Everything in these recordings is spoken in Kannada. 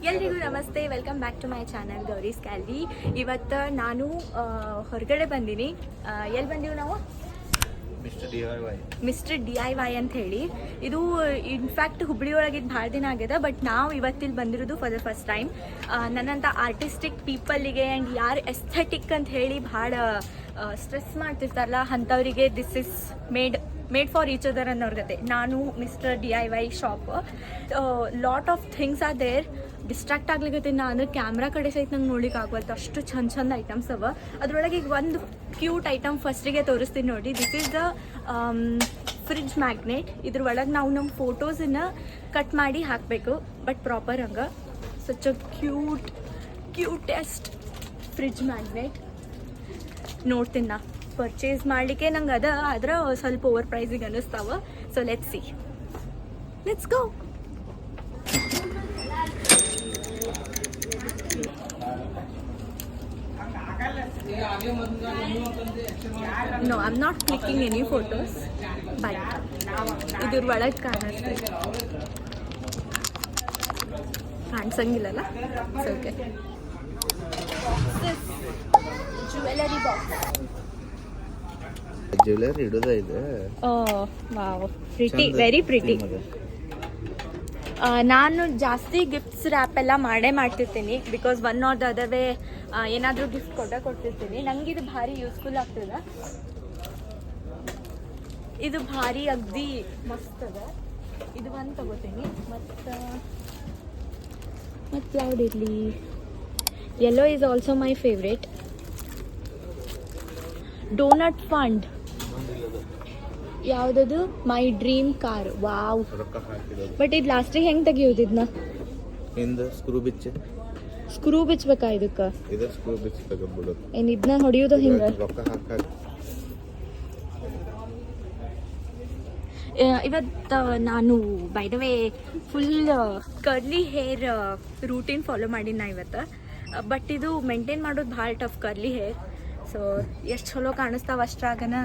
ಎಲ್ರಿಗೂ ನಮಸ್ತೆ, welcome back to my channel ಗೌರೀಸ್ ಕ್ಯಾಲ್ವಿ. ಇವತ್ತು ನಾನು ಹೊರಗಡೆ ಬಂದೀನಿ. ಎಲ್ಲಿ ಬಂದೀವಿ ನಾವು? ಮಿಸ್ಟರ್ DIY ಅಂತ ಹೇಳಿ. ಇದು ಇನ್ಫ್ಯಾಕ್ಟ್ ಹುಬ್ಳಿ ಒಳಗಿದ್ದು ಭಾಳ ದಿನ ಆಗಿದೆ, ಬಟ್ ನಾವು ಇವತ್ತಿಲ್ಲಿ ಬಂದಿರೋದು ಫಾರ್ ದ ಫಸ್ಟ್ ಟೈಮ್. ನನ್ನಂಥ ಆರ್ಟಿಸ್ಟಿಕ್ ಪೀಪಲ್ಗೆ ಆ್ಯಂಡ್ ಯಾರು ಎಸ್ಥೆಟಿಕ್ ಅಂತ ಹೇಳಿ ಭಾಳ ಸ್ಟ್ರೆಸ್ ಮಾಡ್ತಿರ್ತಾರಲ್ಲ ಅಂಥವರಿಗೆ this is made for each other ಅನ್ನೋರ್ಗತೆ. ನಾನು mister DIY shop, lot of things are there. Distract ಆಗ್ಲಿಕ್ಕೆ ನಾನು ಕ್ಯಾಮ್ರಾ ಕಡೆ ಸಹಿತ ನಂಗೆ ನೋಡ್ಲಿಕ್ಕೆ ಆಗೋಲ್ತು, ಅಷ್ಟು ಚಂದ ಐಟಮ್ಸ್ ಅವ. ಅದ್ರೊಳಗೆ ಈಗ ಒಂದು ಕ್ಯೂಟ್ ಐಟಮ್ ಫಸ್ಟಿಗೆ ತೋರಿಸ್ತೀನಿ ನೋಡಿ. This is the fridge magnet. ಇದ್ರ ಒಳಗೆ ನಾವು ನಮ್ಮ ಫೋಟೋಸನ್ನು ಕಟ್ ಮಾಡಿ ಹಾಕಬೇಕು, ಬಟ್ ಪ್ರಾಪರ್ ಹಂಗೆ. Such a cutest fridge magnet. ನೋಡ್ತೀನಿ ನಾ ಪರ್ಚೇಸ್ ಮಾಡಲಿಕ್ಕೆ ನಂಗೆ ಆದ್ರೆ ಸ್ವಲ್ಪ ಓವರ್ ಪ್ರೈಸಿಗೆ ಅನ್ನಿಸ್ತಾವ. So let's go. No, I'm not clicking any photos, but ಇದ್ರ ಒಳಗೆ ಕಾಣಿಸಂಗಿಲ್ಲಲ್ಲ. Okay, jewellery box. ಜ್ಯುವೆಲರಿ ಇಡೋದ ಇದೆ. Wow, pretty, very pretty. ನಾನು ಜಾಸ್ತಿ ಗಿಫ್ಟ್ಸ್ ರ್ಯಾಪ್ ಎಲ್ಲ ಮಾಡ್ತಿರ್ತೀನಿ, because one or the other way ಏನಾದರೂ ಗಿಫ್ಟ್ ಕೊಡ್ತಿರ್ತೀನಿ. ನಂಗೆ ಇದು ಭಾರಿ ಯೂಸ್ಫುಲ್ ಆಗ್ತದೆ. ಇದು ಭಾರಿ ಅಗ್ದಿ ಮಸ್ತ್ ಅದ. ಇದು ಒಂದು ತಗೋತೀನಿ. ಮತ್ತು ಯಾವುದಿರಲಿ? Yellow is also my favourite. Donut fund ಯಾವುದದು? My dream car. Wow, but ಇದು ಲಾಸ್ಟಿಗೆ ಹೆಂಗೆ ತೆಗಿಯೋದು? ಇದನ್ನ ಸ್ಕ್ರೂ ಬಿಚ್ಚಬೇಕಾ ಇದಕ್ಕೆ? ಏನು ಇದನ್ನ ಹೊಡಿಯೋದು ಹಿಂಗೆ? ಇವತ್ತು ನಾನು by the way full curly hair routine follow ಮಾಡೀನಿ ನಾ ಇವತ್ತು. ಬಟ್ ಇದು ಮೇಂಟೈನ್ ಮಾಡೋದು ಭಾಳ ಟಫ್, ಕರ್ಲಿ ಹೇರ್. ಸೊ ಎಷ್ಟು ಚಲೋ ಕಾಣಿಸ್ತಾವ ಅಷ್ಟ್ರಾಗನ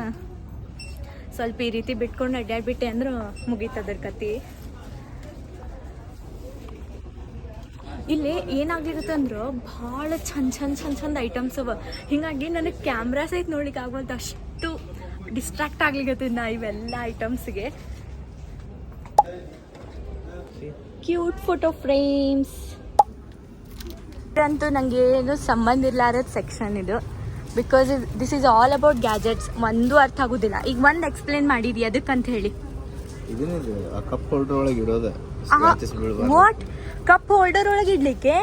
ಸ್ವಲ್ಪ ಈ ರೀತಿ ಬಿಟ್ಕೊಂಡು ಅಡ್ಡಾಡ್ಬಿಟ್ಟೆ ಅಂದ್ರೆ ಮುಗೀತದ್ರ ಕತಿ. ಇಲ್ಲಿ ಏನಾಗಿರುತ್ತೆ ಅಂದ್ರೆ ಭಾಳ ಚಂದ ಐಟಮ್ಸ್ ಅವ. ಹೀಗಾಗಿ ನನಗೆ ಕ್ಯಾಮ್ರಾ ಸಹಿತ ನೋಡ್ಲಿಕ್ಕೆ ಆಗೋಲ್ತು, ಅಷ್ಟು ಡಿಸ್ಟ್ರಾಕ್ಟ್ ಆಗ್ಲಿಕ್ಕೆ ನಾ ಇವೆಲ್ಲ ಐಟಮ್ಸ್ಗೆ. ಕ್ಯೂಟ್ ಫೋಟೋ ಫ್ರೇಮ್ಸ್ ಅಂತೂ ನನಗೆ ಏನು ಸಂಬಂಧ ಇರ್ಲಾರದ ಸೆಕ್ಷನ್ ಇದು, because this is all about gadgets. ಒಂದು ಅರ್ಥ ಆಗೋದಿಲ್ಲ. ಈಗ ಒಂದು ಎಕ್ಸ್ಪ್ಲೇನ್ ಮಾಡಿದಿ ಅದಕ್ಕಂತ ಹೇಳಿ. ಕಪ್ ಹೋಲ್ಡರ್ ಒಳಗೆ ಇಡೋದ. ವಾಟ್? ಕಪ್ ಹೋಲ್ಡರ್ ಒಳಗೆ ಇಡ್ಲಿಕ್ಕೆ?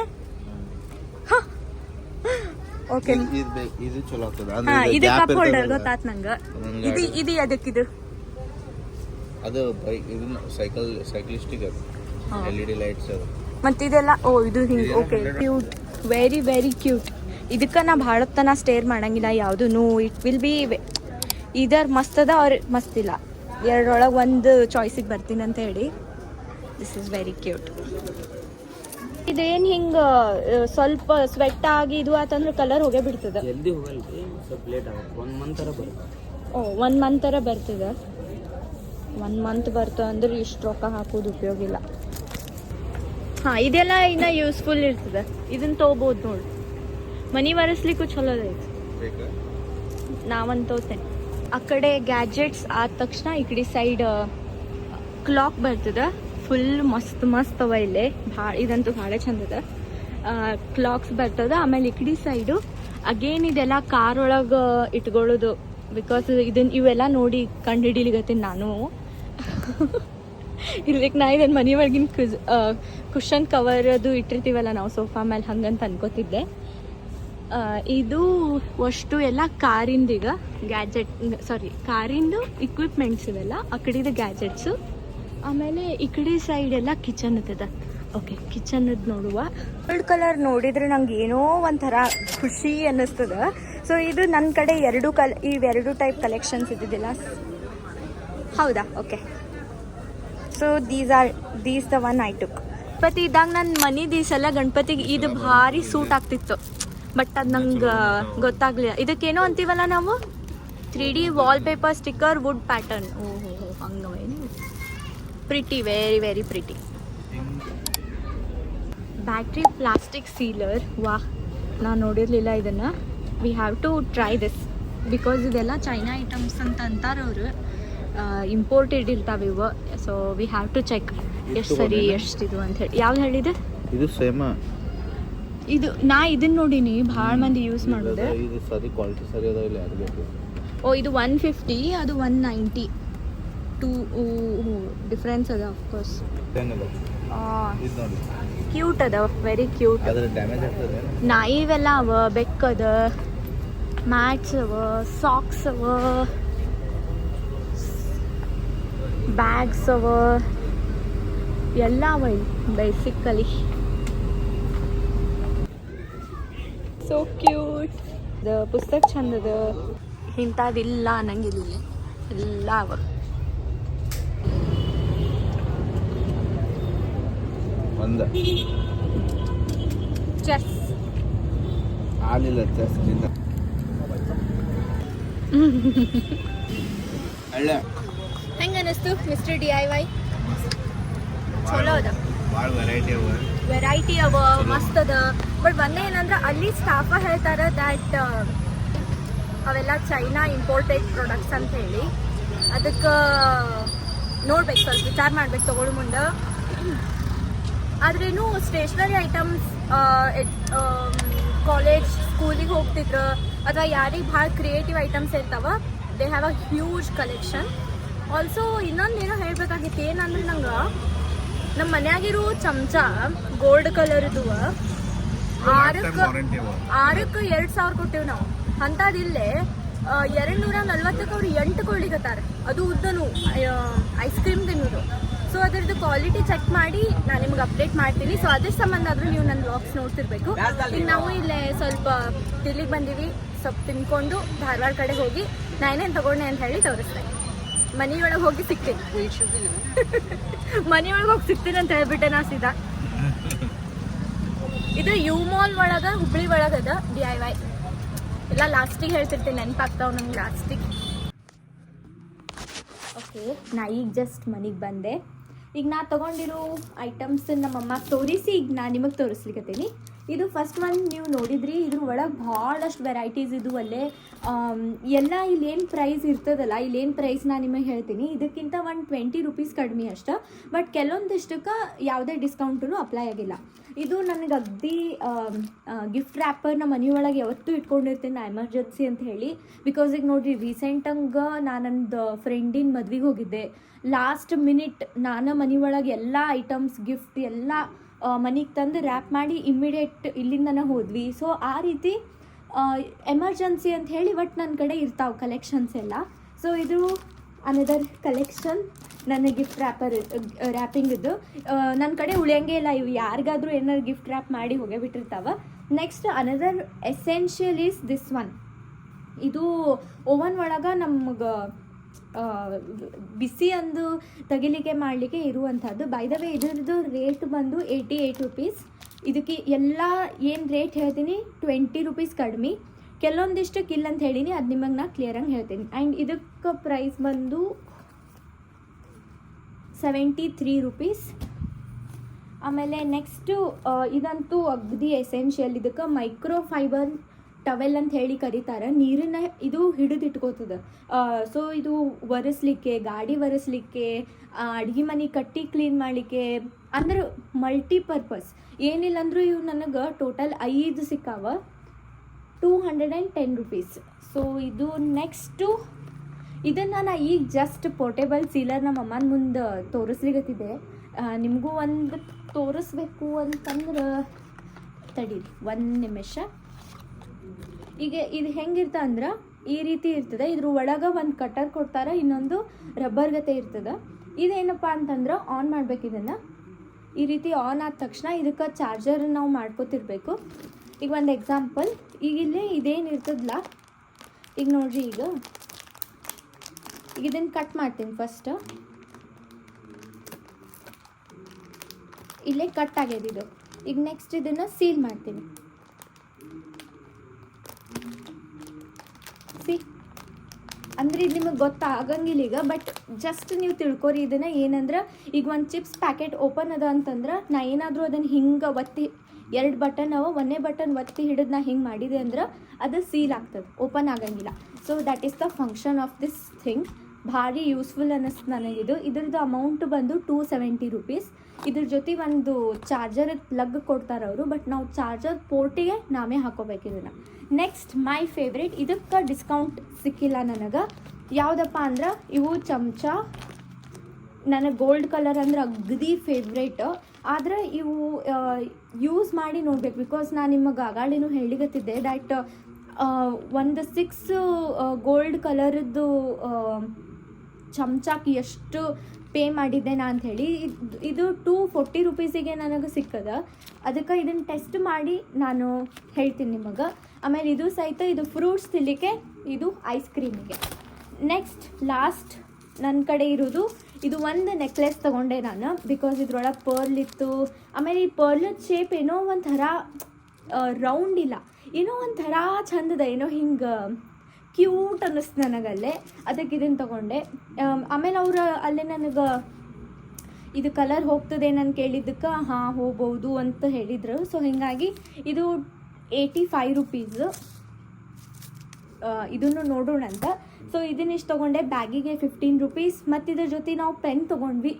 ಓಕೆ, ಇದು ಚಲೋ ಆಗ್ತದ. ಇದು ಕಪ್ ಹೋಲ್ಡರ್ ಗೊತ್ತಾತ್ ನಂಗೆ. ಇದು ಅದಕ್ಕಿದು ಅದು ಸೈಕ್ಲಿಸ್ಟಿಕ್ LED ಲೈಟ್ಸ್ ಅದು. ಮತ್ತೆ ಇದೆಲ್ಲ ಇದು ಹಿಂಗೆ. Okay, cute, very very cute. ಇದಕ್ಕೆ ನಾ ಭಾಳ ತನ ಸ್ಟೇರ್ ಮಾಡಂಗಿಲ್ಲ ಯಾವುದೂ. ಇಟ್ ವಿಲ್ ಬಿ ಇದರ್ ಮಸ್ತ್ ಅದ ಅವ್ರ ಮಸ್ತ್ ಇಲ್ಲ, ಎರಡರೊಳಗೆ ಒಂದು ಚಾಯ್ಸಿಗೆ ಬರ್ತೀನಿ ಅಂತ ಹೇಳಿ. This is very cute. ಇದೇನು ಹಿಂಗೆ ಸ್ವಲ್ಪ ಸ್ವೆಟ್ ಆಗಿ ಇದು ಆತಂದ್ರೆ ಕಲರ್ ಹೋಗೇ ಬಿಡ್ತದೆ. ಒನ್ ಮಂತ್ ಥರ ಬರ್ತದೆ. 1 ಮಂತ್ ಅಂದ್ರೆ ಇಷ್ಟು ರೊಕ್ಕ ಹಾಕೋದು ಉಪಯೋಗ ಇಲ್ಲ. ಹಾಂ, ಇದೆಲ್ಲ ಇನ್ನು ಯೂಸ್ಫುಲ್ ಇರ್ತದೆ. ಇದನ್ನು ತೊಗೋಬೋದು ನೋಡಿ, ಮನಿ ಒರೆಸ್ಲಿಕ್ಕೂ ಚಲೋ ಐತಿ. ನಾವಂತ ತೋತೇನೆ. ಆ ಕಡೆ ಗ್ಯಾಜೆಟ್ಸ್ ಆದ ತಕ್ಷಣ ಈ ಕಡೆ ಸೈಡ್ ಕ್ಲಾಕ್ ಬರ್ತದೆ. ಫುಲ್ ಮಸ್ತ್ ಅವ ಇಲ್ಲೇ. ಇದಂತೂ ಭಾಳ ಚಂದ ಅದ. ಕ್ಲಾಕ್ಸ್ ಬರ್ತದೆ. ಆಮೇಲೆ ಈ ಕಡೆ ಸೈಡು ಅಗೇನ್ ಇದೆಲ್ಲ ಕಾರ್ ಒಳಗೆ ಇಟ್ಕೊಳ್ಳೋದು, ಬಿಕಾಸ್ ಇವೆಲ್ಲ ನೋಡಿ ಕಂಡು ಹಿಡಿಲಿಗತ್ತೀನಿ ನಾನು. ಇರ್ಲಿಕ್ಕೆ ನಾ ಇದನ್ನು ಮನೆ ಒಳಗಿನ ಕುಷನ್ ಕವರ್ ಅದು ಇಟ್ಟಿರ್ತೀವಲ್ಲ ನಾವು ಸೋಫಾ ಮೇಲೆ, ಹಂಗಂತ ಅನ್ಕೋತಿದ್ದೆ. ಇದು ಅಷ್ಟು ಎಲ್ಲ ಕಾರಿಂದು ಈಗ ಕಾರಿಂದು ಇಕ್ವಿಪ್ಮೆಂಟ್ಸ್ ಇವೆಲ್ಲ. ಆ ಕಡೆದು ಗ್ಯಾಜೆಟ್ಸು. ಆಮೇಲೆ ಈ ಕಡೆ ಸೈಡ್ ಎಲ್ಲ ಕಿಚನ್ ಇರ್ತದೆ. ಓಕೆ, ಕಿಚನದ್ದು ನೋಡುವ. ರೆಡ್ ಕಲರ್ ನೋಡಿದ್ರೆ ನಂಗೆ ಏನೋ ಒಂಥರ ಖುಷಿ ಅನ್ನಿಸ್ತದೆ. ಸೊ ಇದು ನನ್ನ ಕಡೆ ಇವೆರಡು ಟೈಪ್ ಕಲೆಕ್ಷನ್ಸ್ ಇದ್ದಿದ್ದಿಲ್ಲ. ಹೌದಾ? Okay, so these the one I took. Ganapati ಇದ್ದಾಗ ನನ್ನ ಮನೆದು ಈ ಸಲ ಗಣಪತಿಗೆ ಇದು ಭಾರಿ ಸೂಟ್ ಆಗ್ತಿತ್ತು, ಬಟ್ ಅದು ನಂಗೆ ಗೊತ್ತಾಗಲಿಲ್ಲ. ಇದಕ್ಕೇನೋ ಅಂತೀವಲ್ಲ ನಾವು, 3D wallpaper sticker wood pattern. ಓಹೋ, ಹಂಗವೇನು? Pretty, very very pretty. Battery plastic sealer. ವಾಹ್, ನಾನು ನೋಡಿರಲಿಲ್ಲ ಇದನ್ನು. We have to try this because ಇದೆಲ್ಲ ಚೈನಾ ಐಟಮ್ಸ್ ಅಂತ ಅಂತಾರೆ ಅವರು. ಇಂಪೋರ್ಟೆಡ್ ಇರ್ತಾವೆ ಇವು. So we have to check ಎಷ್ಟು ಸರಿ ಎಷ್ಟಿದು ಅಂತ ಹೇಳಿ. ಯಾವ್ದು ಹೇಳಿದೆ ಇದು ಸೇಮ. ಇದು ನಾ ಇದನ್ನ ನೋಡೀನಿ ಭಾಳ ಮಂದಿ ಯೂಸ್ ಮಾಡೋದು. ಇದು ಸರಿ ಕ್ವಾಲಿಟಿ ಸರಿ ಅದ ಇಲ್ಲ ಅದು ಬೇಕು. ಓ ಇದು 150, ಅದು 190. ಡಿಫ್ರೆನ್ಸ್ ಅದ ಆಫ್ಕೋರ್ಸ್. ಇದು ನೋಡಿ ಕ್ಯೂಟ್ ಅದ, ವೆರಿ ಕ್ಯೂಟ್. ಅದರ ಡ್ಯಾಮೇಜ್ ಆಗ್ತದೆ. ನಾಯಿವೆಲ್ಲ ಅವ, ಬೆಕ್ಕದ, ಮ್ಯಾಟ್ಸ್ ಅವ, ಸಾಕ್ಸ್ ಅವ, ಬ್ಯಾಗ್ಸ್ ಅವ, ಎಲ್ಲ ಅವ ಬೇಸಿಕಲಿ. So cute. ದ ಪುಸ್ತಕ ಚಂದದ, ಇಂಥದಿಲ್ಲ ಅನ್ನಂಗಿಲ್ಲ, ಎಲ್ಲ ಅವ. ಒಂದ ಚೆಸ್ ಆಲಿಲ್ಲ, ಚೆಸ್ ಇಲ್ಲ. ಅಲ್ಲ ಹೆಂಗ ಅನಿಸ್ತು ಮಿಸ್ಟರ್ DIY? ಚಲೋ ಅದ, ಭಾಳ ವೆರೈಟಿ ಅವ, ಮಸ್ತ್ ಅದ. ಬಟ್ ಒಂದೇ ಏನಂದ್ರೆ ಅಲ್ಲಿ ಸ್ಟಾಫ ಹೇಳ್ತಾರೆ ದ್ಯಾಟ್ ಅವೆಲ್ಲ ಚೈನಾ ಇಂಪೋರ್ಟೆಡ್ ಪ್ರಾಡಕ್ಟ್ಸ್ ಅಂತ ಹೇಳಿ. ಅದಕ್ಕೆ ನೋಡ್ಬೇಕು, ಸ್ವಲ್ಪ ವಿಚಾರ ಮಾಡ್ಬೇಕು ತಗೊಳ್ಳೋ ಮುಂದೆ. ಆದ್ರೇನು ಸ್ಟೇಷ್ನರಿ ಐಟಮ್ಸ್ ಕಾಲೇಜ್ ಸ್ಕೂಲಿಗೆ ಹೋಗ್ತಿದ್ರು ಅಥವಾ ಯಾರಿಗೆ ಭಾಳ ಕ್ರಿಯೇಟಿವ್ ಐಟಮ್ಸ್ ಇರ್ತಾವ, they have a huge collection. Also ಇನ್ನೊಂದೇನೋ ಹೇಳ್ಬೇಕಾಗಿತ್ತು, ಏನಂದ್ರೆ ನಂಗೆ ನಮ್ಮ ಮನ್ಯಾಗಿರೋ ಚಮಚ ಗೋಲ್ಡ್ ಕಲರ್ದು 6ಕ್ಕೆ 2,000 ಕೊಟ್ಟೇವು ನಾವು. ಅಂಥದಿಲ್ಲೇ 240ಕ್ಕೆ ಅವ್ರು 8 ಕೊಡ್ಲಿಕತ್ತಾರ. ಅದು ಉದ್ದನು ಐಸ್ ಕ್ರೀಮ್ ತಿನ್ನೋದು. ಸೊ ಅದರದ್ದು ಕ್ವಾಲಿಟಿ ಚೆಕ್ ಮಾಡಿ ನಾನು ನಿಮ್ಗೆ ಅಪ್ಡೇಟ್ ಮಾಡ್ತೀನಿ. ಸೊ ಅದ್ರ ಸಂಬಂಧ ಆದರೂ ನೀವು ನನ್ನ ವ್ಲಾಗ್ಸ್ ನೋಡ್ತಿರ್ಬೇಕು. ಈಗ ನಾವು ಇಲ್ಲೇ ಸ್ವಲ್ಪ ದಿಲ್ಲಿಗೆ ಬಂದೀವಿ, ಸ್ವಲ್ಪ ತಿನ್ಕೊಂಡು ಧಾರವಾಡ ಕಡೆ ಹೋಗಿ ನಾನೇನು ತಗೊಂಡೆ ಅಂತ ಹೇಳಿ ತೋರಿಸ್ತೇನೆ. ಮನೆಯೊಳಗೆ ಹೋಗಿ ಸಿಗ್ತೀನಿ, ಮನೆಯೊಳಗೆ ಹೋಗಿ ಸಿಗ್ತೀನಿ ಅಂತ ಹೇಳ್ಬಿಟ್ಟೆ ನಾ ಸೀದಾ. ಇದು ಯು ಮಾಲ್ ಒಳಗೆ, ಹುಬ್ಳಿ ಒಳಗದ DIY. ಎಲ್ಲ ಲಾಸ್ಟಿಗೆ ಹೇಳ್ತಿರ್ತೀನಿ, ನೆನಪಾಗ್ತಾವ ನಂಗೆ ಲಾಸ್ಟಿಗೆ. ಓಕೆ, ನಾ ಈಗ ಜಸ್ಟ್ ಮನೆಗೆ ಬಂದೆ. ಈಗ ನಾ ತೊಗೊಂಡಿರೋ ಐಟಮ್ಸ್ ನಮ್ಮಮ್ಮ ತೋರಿಸಿ ಈಗ ನಾನು ನಿಮಗೆ ತೋರಿಸ್ಲಿಕ್ಕತ್ತೀನಿ. ಇದು ಫಸ್ಟ್ ಒಂದು ನೀವು ನೋಡಿದ್ರಿ, ಇದ್ರ ಒಳಗೆ ಭಾಳಷ್ಟು ವೆರೈಟೀಸ್ ಇದು. ಅಲ್ಲೇ ಎಲ್ಲ ಇಲ್ಲೇನು ಪ್ರೈಸ್ ಇರ್ತದಲ್ಲ, ಇಲ್ಲೇನು ಪ್ರೈಸ್ ನಾನು ನಿಮಗೆ ಹೇಳ್ತೀನಿ. ಇದಕ್ಕಿಂತ 120 ರೂಪೀಸ್ ಕಡಿಮೆ ಅಷ್ಟೆ. ಬಟ್ ಕೆಲವೊಂದಿಷ್ಟಕ್ಕೆ ಯಾವುದೇ ಡಿಸ್ಕೌಂಟೂ ಅಪ್ಲೈ ಆಗಿಲ್ಲ. ಇದು ನನಗೆ ಅಗ್ದಿ ಗಿಫ್ಟ್ ರ್ಯಾಪರ್ ನಮ್ಮ ಮನೆಯೊಳಗೆ ಯಾವತ್ತೂ ಇಟ್ಕೊಂಡಿರ್ತೀನಿ ನಾ, ಎಮರ್ಜೆನ್ಸಿ ಅಂತ ಹೇಳಿ. ಬಿಕಾಸ್ ಈಗ ನೋಡಿರಿ, ರೀಸೆಂಟಂಗೆ ನಾನು ನಂದು ಫ್ರೆಂಡಿನ ಮದ್ವೆಗೆ ಹೋಗಿದ್ದೆ. ಲಾಸ್ಟ್ ಮಿನಿಟ್ ನಾನು ಮನೆಯೊಳಗೆ ಎಲ್ಲ ಐಟಮ್ಸ್ ಗಿಫ್ಟ್ ಎಲ್ಲ ಮನೆಗೆ ತಂದು ರ್ಯಾಪ್ ಮಾಡಿ ಇಮ್ಮಿಡಿಯೇಟ್ ಇಲ್ಲಿಂದನೇ ಹೋದ್ವಿ. ಸೊ ಆ ರೀತಿ ಎಮರ್ಜೆನ್ಸಿ ಅಂತ ಹೇಳಿ ಬಟ್ ನನ್ನ ಕಡೆ ಇರ್ತಾವೆ ಕಲೆಕ್ಷನ್ಸ್ ಎಲ್ಲ. ಸೊ ಇದು ಅನದರ್ ಕಲೆಕ್ಷನ್, ನನ್ನ ಗಿಫ್ಟ್ ರ್ಯಾಪಿಂಗ್ ಇದು. ನನ್ನ ಕಡೆ ಉಳಿಯಂಗೆ ಇಲ್ಲ ಇವು, ಯಾರಿಗಾದ್ರೂ ಏನಾದ್ರು ಗಿಫ್ಟ್ ರ್ಯಾಪ್ ಮಾಡಿ ಹೋಗೇ ಬಿಟ್ಟಿರ್ತಾವೆ. Next another essential is this one. ಇದು ಓವನ್ ಒಳಗೆ ನಮಗೆ ಬಿಸಿ ಅಂದು ತೆಗಿಲಿಕ್ಕೆ ಮಾಡಲಿಕ್ಕೆ ಇರುವಂಥದ್ದು. ಬೈ ದ ವೇ ಇದ್ರದ್ದು ರೇಟ್ ಬಂದು 88 ರೂಪೀಸ್. ಇದಕ್ಕೆ ಎಲ್ಲ ಏನು ರೇಟ್ ಹೇಳ್ತೀನಿ 20 ರೂಪೀಸ್ ಕಡಿಮೆ. ಕೆಲವೊಂದಿಷ್ಟಕ್ಕೆ ಇಲ್ಲ ಅಂತ ಹೇಳೀನಿ, ಅದು ನಿಮಗೆ ನಾ ಕ್ಲಿಯರಾಗಿ ಹೇಳ್ತೀನಿ. ಆ್ಯಂಡ್ ಇದಕ್ಕೆ ಪ್ರೈಸ್ ಬಂದು 73 ರೂಪೀಸ್. ಆಮೇಲೆ ನೆಕ್ಸ್ಟು ಇದಂತೂ ಅಗ್ದಿ ಎಸೆನ್ಷಿಯಲ್. ಇದಕ್ಕೆ ಮೈಕ್ರೋ ಫೈಬರ್ ಟವೆಲ್ ಅಂತ ಹೇಳಿ ಕರೀತಾರೆ. ನೀರನ್ನ ಇದು ಹಿಡಿದಿಟ್ಕೋತದ. ಸೊ ಇದು ಒರೆಸ್ಲಿಕ್ಕೆ, ಗಾಡಿ ಒರೆಸ್ಲಿಕ್ಕೆ, ಅಡುಗೆ ಮನೆ ಕಟ್ಟಿ ಕ್ಲೀನ್ ಮಾಡಲಿಕ್ಕೆ, ಅಂದ್ರೆ ಮಲ್ಟಿಪರ್ಪಸ್. ಏನಿಲ್ಲ ಅಂದರೂ ಇವು ನನಗೆ ಟೋಟಲ್ 5 ಸಿಕ್ಕಾವ, 210 ರೂಪೀಸ್. ಸೊ ಇದು ನೆಕ್ಸ್ಟು ಇದನ್ನು ನಾ ಈಗ ಜಸ್ಟ್ ಪೋರ್ಟೇಬಲ್ ಸೀಲರ್ ನಮ್ಮ ಅಮ್ಮನ ಮುಂದೆ ತೋರಿಸ್ಲಿಕ್ಕತ್ತಿದ್ದೆ. ನಿಮಗೂ ಒಂದು ತೋರಿಸ್ಬೇಕು ಅಂತಂದ್ರೆ ತಡೀರಿ 1 ನಿಮಿಷ. ಈಗ ಇದು ಹೆಂಗಿರ್ತ ಅಂದ್ರೆ ಈ ರೀತಿ ಇರ್ತದೆ. ಇದ್ರ ಒಳಗೆ ಒಂದು ಕಟರ್ ಕೊಡ್ತಾರೆ, ಇನ್ನೊಂದು ರಬ್ಬರ್ ಗತೆ ಇರ್ತದೆ. ಇದೇನಪ್ಪ ಅಂತಂದ್ರೆ ಆನ್ ಮಾಡ್ಬೇಕು. ಇದನ್ನು ಈ ರೀತಿ ಆನ್ ಆದ ತಕ್ಷಣ ಇದಕ್ಕೆ ಚಾರ್ಜರ್ ನಾವು ಮಾಡ್ಕೋತಿರ್ಬೇಕು. ಈಗ ಒಂದು ಎಕ್ಸಾಂಪಲ್, ಈಗ ಇಲ್ಲೇ ಇದೇನು ಇರ್ತದಲ್ಲ, ಈಗ ನೋಡ್ರಿ, ಈಗ ಇದನ್ನು ಕಟ್ ಮಾಡ್ತೀನಿ ಫಸ್ಟ್. ಇಲ್ಲೇ ಕಟ್ ಆಗ್ಯದ ಇದು. ಈಗ ನೆಕ್ಸ್ಟ್ ಇದನ್ನು ಸೀಲ್ ಮಾಡ್ತೀನಿ. ಅಂದರೆ ಇದು ನಿಮಗೆ ಗೊತ್ತಾಗಂಗಿಲ್ಲ ಈಗ, ಬಟ್ ಜಸ್ಟ್ ನೀವು ತಿಳ್ಕೊರಿ ಇದನ್ನು. ಏನಂದ್ರೆ ಈಗ ಒಂದು ಚಿಪ್ಸ್ ಪ್ಯಾಕೆಟ್ ಓಪನ್ ಅದ ಅಂತಂದ್ರೆ ನಾ ಏನಾದರೂ ಅದನ್ನು ಹಿಂಗೆ ಒತ್ತಿ 2 ಬಟನ್ ಅವ, ಒಂದೇ ಬಟನ್ ಒತ್ತಿ ಹಿಡಿದು ನಾ ಹಿಂಗೆ ಮಾಡಿದೆ ಅಂದ್ರೆ ಅದು ಸೀಲ್ ಆಗ್ತದೆ, ಓಪನ್ ಆಗಂಗಿಲ್ಲ. So that is the function of this thing. ಭಾರಿ ಯೂಸ್ಫುಲ್ ಅನ್ನಿಸ್ತು ನನಗಿದು. ಇದ್ರದ್ದು ಅಮೌಂಟ್ ಬಂದು 270 ರೂಪೀಸ್. ಇದ್ರ ಜೊತೆ ಒಂದು ಚಾರ್ಜರ್ ಪ್ಲಗ್ ಕೊಡ್ತಾರೆ ಅವರು, ಬಟ್ ನಾವು ಚಾರ್ಜರ್ ಪೋರ್ಟಿಗೆ ನಾವೇ ಹಾಕೋಬೇಕು ಇದನ್ನು. ನೆಕ್ಸ್ಟ್ ಮೈ ಫೇವ್ರೇಟ್, ಇದಕ್ಕೆ ಡಿಸ್ಕೌಂಟ್ ಸಿಕ್ಕಿಲ್ಲ ನನಗೆ. ಯಾವುದಪ್ಪ ಅಂದ್ರೆ ಇವು ಚಮಚ. ನನಗೆ ಗೋಲ್ಡ್ ಕಲರ್ ಅಂದ್ರೆ ಅಗದಿ ಫೇವ್ರೇಟ್. ಆದರೆ ಇವು ಯೂಸ್ ಮಾಡಿ ನೋಡ್ಬೇಕು, ಬಿಕಾಸ್ ನಾನು ನಿಮಗೆ ಆಗಾಳಿನೂ ಹೇಳಿಗತ್ತಿದ್ದೆ ದ್ಯಾಟ್ ಒಂದು 6 ಗೋಲ್ಡ್ ಕಲರದ್ದು ಚಮಚಕ್ಕೆ ಎಷ್ಟು ಪೇ ಮಾಡಿದ್ದೆ ನಾ ಅಂಥೇಳಿ. ಇದು 240 ರೂಪೀಸಿಗೆ ನನಗೆ ಸಿಕ್ಕದ. ಅದಕ್ಕೆ ಇದನ್ನು ಟೆಸ್ಟ್ ಮಾಡಿ ನಾನು ಹೇಳ್ತೀನಿ ನಿಮಗೆ. ಆಮೇಲೆ ಇದು ಸಹಿತ ಇದು ಫ್ರೂಟ್ಸ್ ತಿನ್ನಲಿಕ್ಕೆ, ಇದು ಐಸ್ ಕ್ರೀಮಿಗೆ. ನೆಕ್ಸ್ಟ್ ಲಾಸ್ಟ್ ನನ್ನ ಕಡೆ ಇರೋದು ಇದು ಒಂದು ನೆಕ್ಲೆಸ್ ತೊಗೊಂಡೆ ನಾನು, ಬಿಕಾಸ್ ಇದ್ರೊಳಗೆ ಪರ್ಲ್ ಇತ್ತು. ಆಮೇಲೆ ಈ ಪರ್ಲದ ಶೇಪ್ ಏನೋ ಒಂಥರ ರೌಂಡ್ ಇಲ್ಲ, ಏನೋ ಒಂಥರ ಚಂದದ, ಏನೋ ಹಿಂಗೆ ಕ್ಯೂಟ್ ಅನ್ನಿಸ್ತು ನನಗಲ್ಲೇ. ಅದಕ್ಕೆ ಇದನ್ನು ತೊಗೊಂಡೆ. ಆಮೇಲೆ ಅವರು ಅಲ್ಲೇ ನನಗೆ ಇದು ಕಲರ್ ಹೋಗ್ತದೆ ನಾನು ಕೇಳಿದ್ದಕ್ಕೆ ಹಾಂ ಹೋಗ್ಬೋದು ಅಂತ ಹೇಳಿದರು. ಸೊ ಹೀಗಾಗಿ ಇದು 85 ರೂಪೀಸು. ಇದನ್ನು ನೋಡೋಣ ಅಂತ. ಸೊ ಇದನ್ನಿಷ್ಟು ತೊಗೊಂಡೆ. ಬ್ಯಾಗಿಗೆ 15 ರೂಪೀಸ್. ಮತ್ತು ಇದ್ರ ಜೊತೆ ನಾವು ಪೆನ್ ತೊಗೊಂಡ್ವಿ.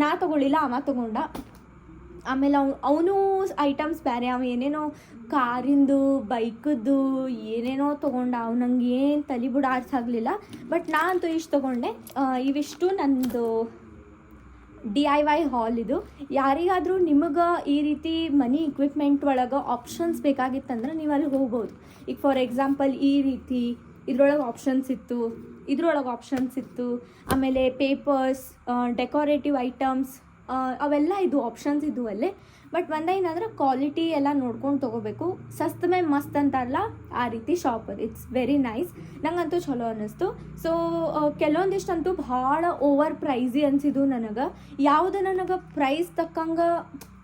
ನಾ ತೊಗೊಳ್ಳಿಲ್ಲ, ಅವ ತೊಗೊಂಡ. ಆಮೇಲೆ ಅವನು ಐಟಮ್ಸ್ ಬೇರೆ, ಅವ ಏನೇನೋ ಕಾರಿಂದು ಬೈಕದ್ದು ಏನೇನೋ ತೊಗೊಂಡ. ಅವು ನಂಗೆ ಏನು ತಲೆಬುಡ ಆಡ್ಸಾಗಲಿಲ್ಲ. ಬಟ್ ನಾ ಅಂತೂ ಇಷ್ಟು ತೊಗೊಂಡೆ. ಇವಿಷ್ಟು ನಂದು DIY ಹಾಲ್. ಇದು ಯಾರಿಗಾದರೂ ನಿಮಗೆ ಈ ರೀತಿ ಮನಿ ಇಕ್ವಿಪ್ಮೆಂಟ್ ಒಳಗೆ ಆಪ್ಷನ್ಸ್ ಬೇಕಾಗಿತ್ತಂದ್ರೆ ನೀವು ಅಲ್ಲಿ ಹೋಗ್ಬೋದು. ಈಗ ಫಾರ್ ಎಕ್ಸಾಂಪಲ್ ಈ ರೀತಿ ಇದ್ರೊಳಗೆ ಆಪ್ಷನ್ಸ್ ಇತ್ತು, ಇದ್ರೊಳಗೆ ಆಪ್ಷನ್ಸ್ ಇತ್ತು. ಆಮೇಲೆ ಪೇಪರ್ಸ್, ಡೆಕೋರೇಟಿವ್ ಐಟಮ್ಸ್ ಅವೆಲ್ಲ ಇದು ಆಪ್ಷನ್ಸ್ ಇದ್ದು ಅಲ್ಲೇ. ಬಟ್ ಒಂದೇನಂದ್ರೆ ಕ್ವಾಲಿಟಿ ಎಲ್ಲ ನೋಡ್ಕೊಂಡು ತೊಗೋಬೇಕು. ಸಸ್ತ ಮೇ ಮಸ್ತ್ ಅಂತಾರಲ್ಲ, ಆ ರೀತಿ ಶಾಪ್ ಅದು. It's very nice. ನಂಗಂತೂ ಚಲೋ ಅನ್ನಿಸ್ತು. ಸೊ ಕೆಲವೊಂದಿಷ್ಟಂತೂ ಭಾಳ ಓವರ್ ಪ್ರೈಸಿ ಅನಿಸಿದ್ದು ನನಗೆ. ಯಾವುದು ನನಗೆ ಪ್ರೈಸ್ ತಕ್ಕಂಗೆ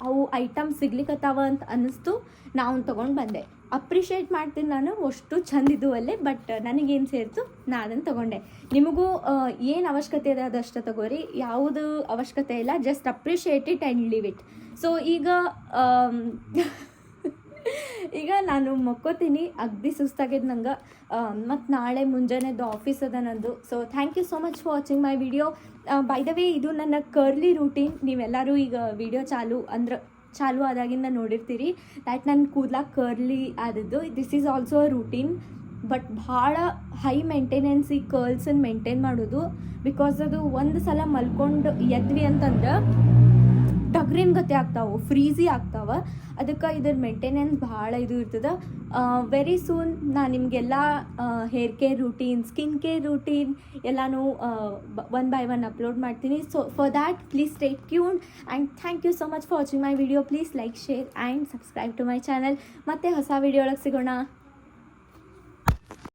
ಅವು ಐಟಮ್ಸ್ ಸಿಗ್ಲಿಕ್ಕತ್ತಾವ ಅಂತ ಅನ್ನಿಸ್ತು, ನಾವು ತೊಗೊಂಡು ಬಂದೆ. ಅಪ್ರಿಷಿಯೇಟ್ ಮಾಡ್ತೀನಿ ನಾನು, ಅಷ್ಟು ಚಂದಿದ್ದು ಅಲ್ಲೇ. ಬಟ್ ನನಗೇನು ಸೇರ್ತು ನಾ ಅದನ್ನು ತೊಗೊಂಡೆ. ನಿಮಗೂ ಏನು ಅವಶ್ಯಕತೆ ಇದೆ ಅದಷ್ಟು ತಗೋರಿ, ಯಾವುದು ಅವಶ್ಯಕತೆ ಇಲ್ಲ. Just appreciate it and leave it. So ಈಗ ನಾನು ಮಕ್ಕೋತೀನಿ, ಅಗ್ದಿ ಸುಸ್ತಾಗಿದೆ ನಂಗೆ. ಮತ್ತು ನಾಳೆ ಮುಂಜಾನೆದ್ದು ಆಫೀಸ್ ಅದ ನಂದು. So thank you so much for watching my video. By the way, ಇದು ನನ್ನ ಕರ್ಲಿ ರೂಟೀನ್. ನೀವೆಲ್ಲರೂ ಈಗ ವಿಡಿಯೋ ಚಾಲು ಆದಾಗಿಂದ ನೋಡಿರ್ತೀರಿ ದ್ಯಾಟ್ ನನ್ನ ಕೂದಲಾಗ ಕರ್ಲಿ ಆದದ್ದು. This is also a routine. But ಭಾಳ ಹೈ ಮೇಂಟೆನೆನ್ಸ್ ಈ ಕರ್ಲ್ಸನ್ನು ಮೇಂಟೈನ್ ಮಾಡೋದು. ಬಿಕಾಸ್ ಅದು ಒಂದು ಸಲ ಮಲ್ಕೊಂಡು ಎದ್ವಿ ಅಂತಂದ್ರೆ ಟಗ್ರಿನ ಗತಿ ಆಗ್ತಾವೆ, ಫ್ರೀಝಿ ಆಗ್ತಾವೆ. ಅದಕ್ಕೆ ಇದ್ರ ಮೇಂಟೆನೆನ್ಸ್ ಭಾಳ ಇದು ಇರ್ತದೆ. ವೆರಿ ಸೂನ್ ನಾನು ನಿಮಗೆಲ್ಲ hair care routine, skin care routine ಎಲ್ಲನೂ 1 by 1 ಅಪ್ಲೋಡ್ ಮಾಡ್ತೀನಿ. So for that please stay tuned and thank you so much for watching my video. Please like, share and subscribe to my channel. ಮತ್ತೆ ಹೊಸ ವಿಡಿಯೋ ಒಳಗೆ ಸಿಗೋಣ.